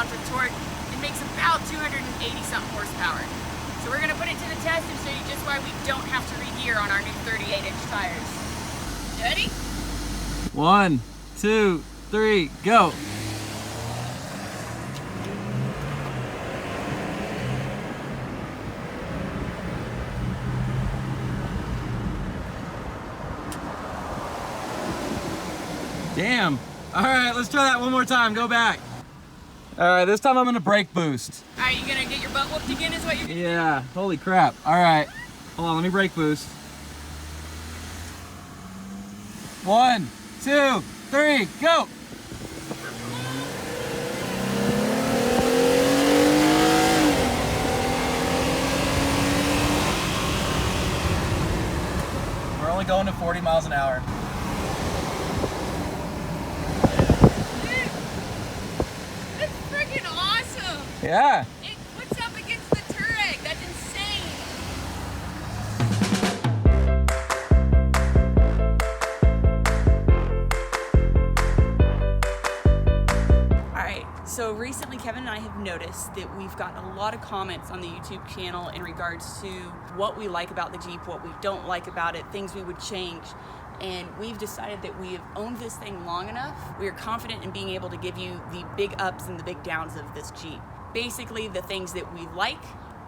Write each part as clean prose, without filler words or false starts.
pounds of torque and makes about 280 something horsepower. So we're gonna put it to the test and show you just why we don't have to re-gear on our new 38-inch tires. Ready? 1, 2, 3, go. Damn. All right, let's try that one more time. Go back. All right, this time I'm gonna brake boost. All right, you gonna get your butt whooped again is what you're gonna do? Yeah, holy crap. All right, hold on, let me brake boost. 1, 2, 3, go. We're only going to 40 miles an hour. Yeah. It puts up against the Touareg. That's insane. Alright, so recently Kevin and I have noticed that we've gotten a lot of comments on the YouTube channel in regards to what we like about the Jeep, what we don't like about it, things we would change. And we've decided that we have owned this thing long enough. We are confident in being able to give you the big ups and the big downs of this Jeep. Basically the things that we like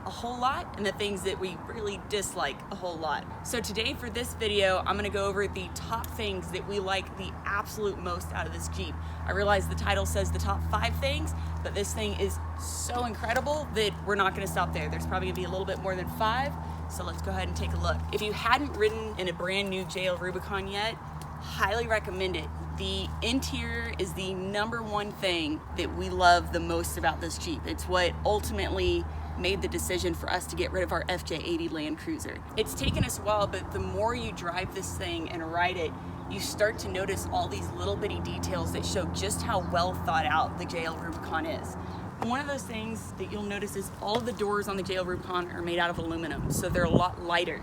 a whole lot and the things that we really dislike a whole lot. So today for this video, I'm gonna go over the top things that we like the absolute most out of this Jeep. I realize the title says the top 5 things, but this thing is so incredible that we're not gonna stop there. There's probably gonna be a little bit more than 5, so let's go ahead and take a look. If you hadn't ridden in a brand new JL Rubicon yet, highly recommend it. The interior is the #1 thing that we love the most about this Jeep. It's what ultimately made the decision for us to get rid of our FJ80 Land Cruiser. It's taken us a while, but the more you drive this thing and ride it, you start to notice all these little bitty details that show just how well thought out the JL Rubicon is. One of those things that you'll notice is all of the doors on the JL Rubicon are made out of aluminum, so they're a lot lighter.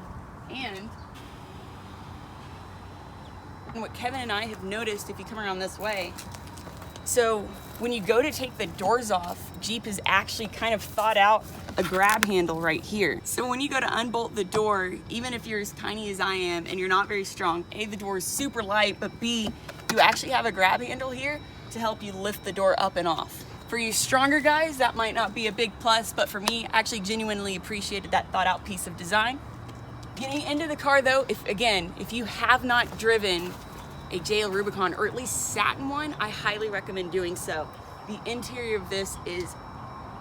And what Kevin and I have noticed, if you come around this way, so when you go to take the doors off, Jeep has actually kind of thought out a grab handle right here. So when you go to unbolt the door, even if you're as tiny as I am and you're not very strong, A, the door is super light, but B, you actually have a grab handle here to help you lift the door up and off. For you stronger guys, that might not be a big plus, but for me, I actually genuinely appreciated that thought out piece of design. Getting into the car though, if you have not driven a JL Rubicon, or at least sat in one, I highly recommend doing so. The interior of this is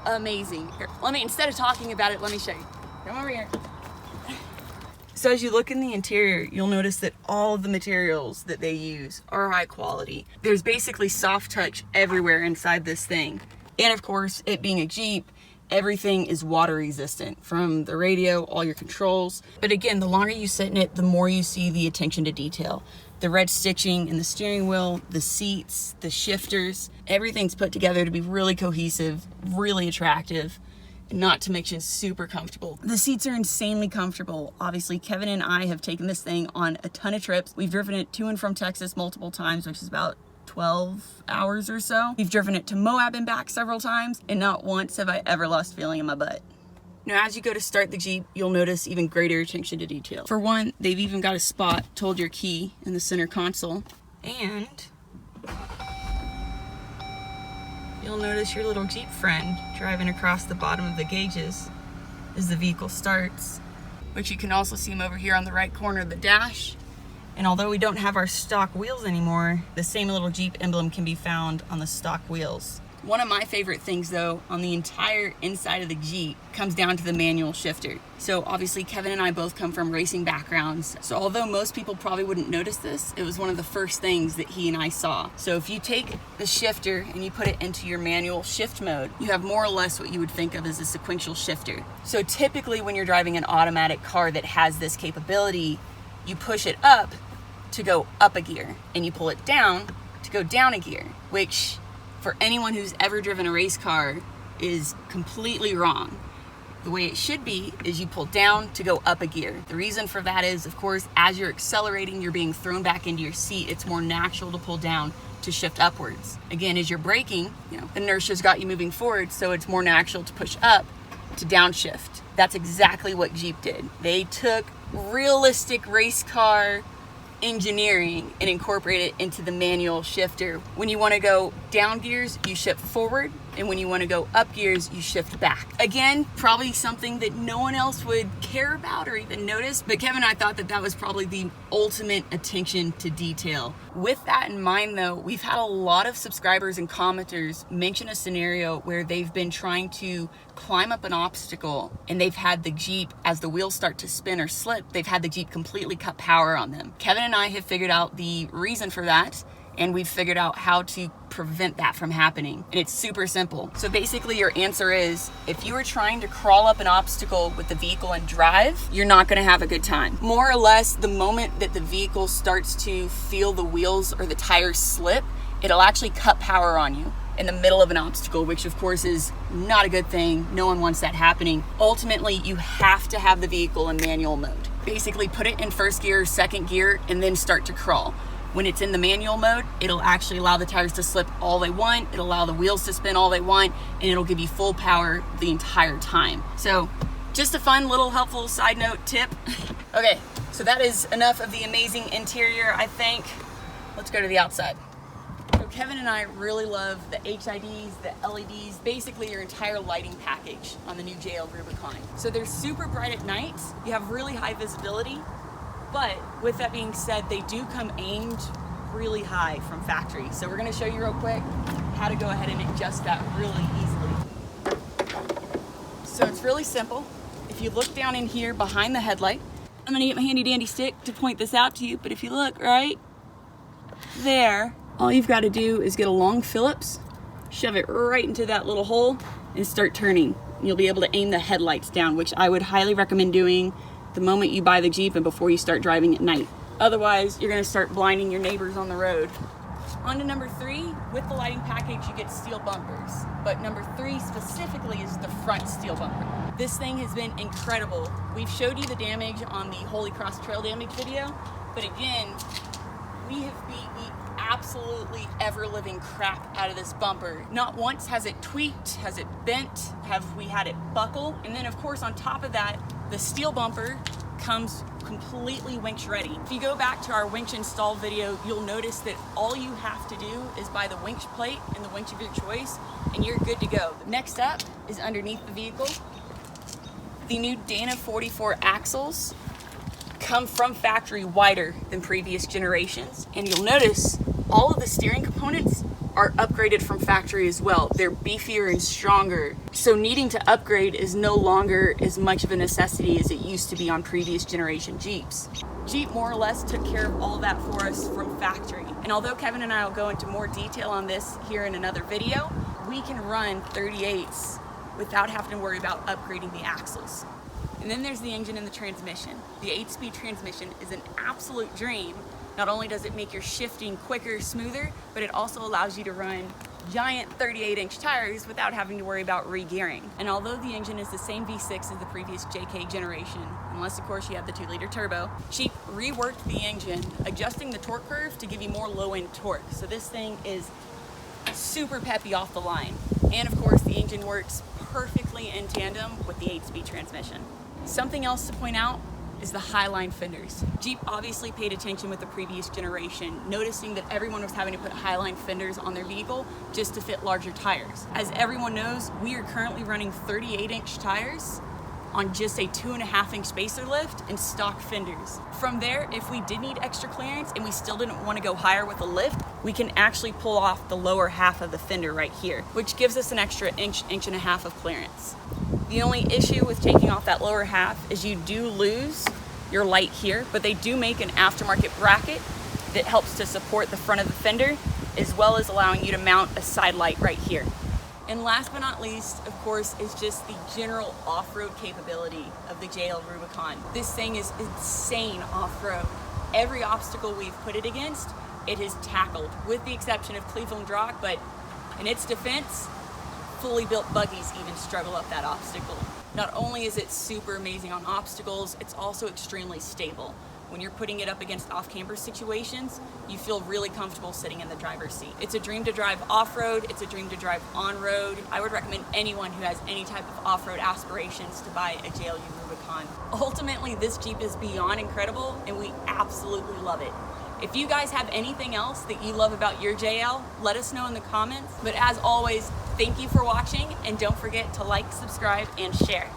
amazing. Here, instead of talking about it, let me show you. Come over here. So as you look in the interior, you'll notice that all of the materials that they use are high quality. There's basically soft touch everywhere inside this thing. And of course, it being a Jeep, everything is water resistant, from the radio, all your controls. But again, the longer you sit in it, the more you see the attention to detail. The red stitching in the steering wheel, the seats, the shifters, everything's put together to be really cohesive, really attractive, and not to mention super comfortable. The seats are insanely comfortable. Obviously, Kevin and I have taken this thing on a ton of trips. We've driven it to and from Texas multiple times, which is about 12 hours or so. We've driven it to Moab and back several times, and not once have I ever lost feeling in my butt. Now, as you go to start the Jeep, you'll notice even greater attention to detail. For one, they've even got a spot to hold your key in the center console, and you'll notice your little Jeep friend driving across the bottom of the gauges as the vehicle starts, which you can also see him over here on the right corner of the dash. And although we don't have our stock wheels anymore, the same little Jeep emblem can be found on the stock wheels. One of my favorite things though, on the entire inside of the Jeep, comes down to the manual shifter. So obviously Kevin and I both come from racing backgrounds. So although most people probably wouldn't notice this, it was one of the first things that he and I saw. So if you take the shifter and you put it into your manual shift mode, you have more or less what you would think of as a sequential shifter. So typically when you're driving an automatic car that has this capability, you push it up to go up a gear and you pull it down to go down a gear, which for anyone who's ever driven a race car is completely wrong. The way it should be is you pull down to go up a gear. The reason for that is, of course, as you're accelerating, you're being thrown back into your seat. It's more natural to pull down to shift upwards. Again, as you're braking, inertia's got you moving forward, so it's more natural to push up to downshift. That's exactly what Jeep did. They took realistic race car engineering and incorporate it into the manual shifter. When you want to go down gears, you shift forward, and when you want to go up gears, you shift back. Again, probably something that no one else would care about or even notice, but Kevin and I thought that that was probably the ultimate attention to detail. With that in mind though, we've had a lot of subscribers and commenters mention a scenario where they've been trying to climb up an obstacle and they've had the Jeep, as the wheels start to spin or slip, they've had the Jeep completely cut power on them. Kevin and I have figured out the reason for that, and we've figured out how to prevent that from happening. And it's super simple. So basically your answer is, if you are trying to crawl up an obstacle with the vehicle and drive, you're not gonna have a good time. More or less, the moment that the vehicle starts to feel the wheels or the tires slip, it'll actually cut power on you in the middle of an obstacle, which of course is not a good thing. No one wants that happening. Ultimately, you have to have the vehicle in manual mode. Basically put it in first gear, second gear, and then start to crawl. When it's in the manual mode, it'll actually allow the tires to slip all they want, it'll allow the wheels to spin all they want, and it'll give you full power the entire time. So just a fun little helpful side note tip. Okay, so that is enough of the amazing interior, I think. Let's go to the outside. So Kevin and I really love the HIDs, the LEDs, basically your entire lighting package on the new JL Rubicon. So they're super bright at night, you have really high visibility, but with that being said, they do come aimed really high from factory. So we're gonna show you real quick how to go ahead and adjust that really easily. So it's really simple. If you look down in here behind the headlight, I'm gonna get my handy dandy stick to point this out to you, but if you look right there, all you've got to do is get a long Phillips, shove it right into that little hole, and start turning. You'll be able to aim the headlights down, which I would highly recommend doing the moment you buy the Jeep and before you start driving at night. Otherwise, you're going to start blinding your neighbors on the road. On to number 3, with the lighting package, you get steel bumpers. But number 3 specifically is the front steel bumper. This thing has been incredible. We've showed you the damage on the Holy Cross Trail damage video, but again, we have beat the absolutely ever-living crap out of this bumper. Not once has it tweaked, has it bent, have we had it buckle, and then of course on top of that, the steel bumper comes completely winch ready. If you go back to our winch install video, you'll notice that all you have to do is buy the winch plate and the winch of your choice, and you're good to go. Next up is underneath the vehicle. The new Dana 44 axles come from factory wider than previous generations, and you'll notice all of the steering components are upgraded from factory as well. They're beefier and stronger, so needing to upgrade is no longer as much of a necessity as it used to be on previous generation Jeeps. Jeep more or less took care of all that for us from factory, and although Kevin and I will go into more detail on this here in another video, we can run 38s without having to worry about upgrading the axles. And then there's the engine and the transmission. The 8-speed transmission is an absolute dream. Not only does it make your shifting quicker, smoother, but it also allows you to run giant 38-inch tires without having to worry about re-gearing. And although the engine is the same V6 as the previous JK generation, unless of course you have the 2-liter turbo, Jeep reworked the engine, adjusting the torque curve to give you more low-end torque. So this thing is super peppy off the line. And of course the engine works perfectly in tandem with the 8-speed transmission. Something else to point out is the Highline fenders. Jeep obviously paid attention with the previous generation, noticing that everyone was having to put Highline fenders on their vehicle just to fit larger tires. As everyone knows, we are currently running 38-inch tires on just a 2.5-inch spacer lift and stock fenders. From there, if we did need extra clearance and we still didn't want to go higher with a lift, we can actually pull off the lower half of the fender right here, which gives us an extra inch and a half of clearance. The only issue with taking off that lower half is you do lose your light here, but they do make an aftermarket bracket that helps to support the front of the fender, as well as allowing you to mount a side light right here. And last but not least, of course, is just the general off-road capability of the JL Rubicon. This thing is insane off-road. Every obstacle we've put it against, it has tackled, with the exception of Cleveland Rock, but in its defense, fully built buggies even struggle up that obstacle. Not only is it super amazing on obstacles, it's also extremely stable. when you're putting it up against off-camber situations, you feel really comfortable sitting in the driver's seat. It's a dream to drive off-road, it's a dream to drive on-road. I would recommend anyone who has any type of off-road aspirations to buy a JLU Rubicon. Ultimately, this Jeep is beyond incredible, and we absolutely love it. If you guys have anything else that you love about your JL, let us know in the comments. But as always, thank you for watching, and don't forget to like, subscribe, and share.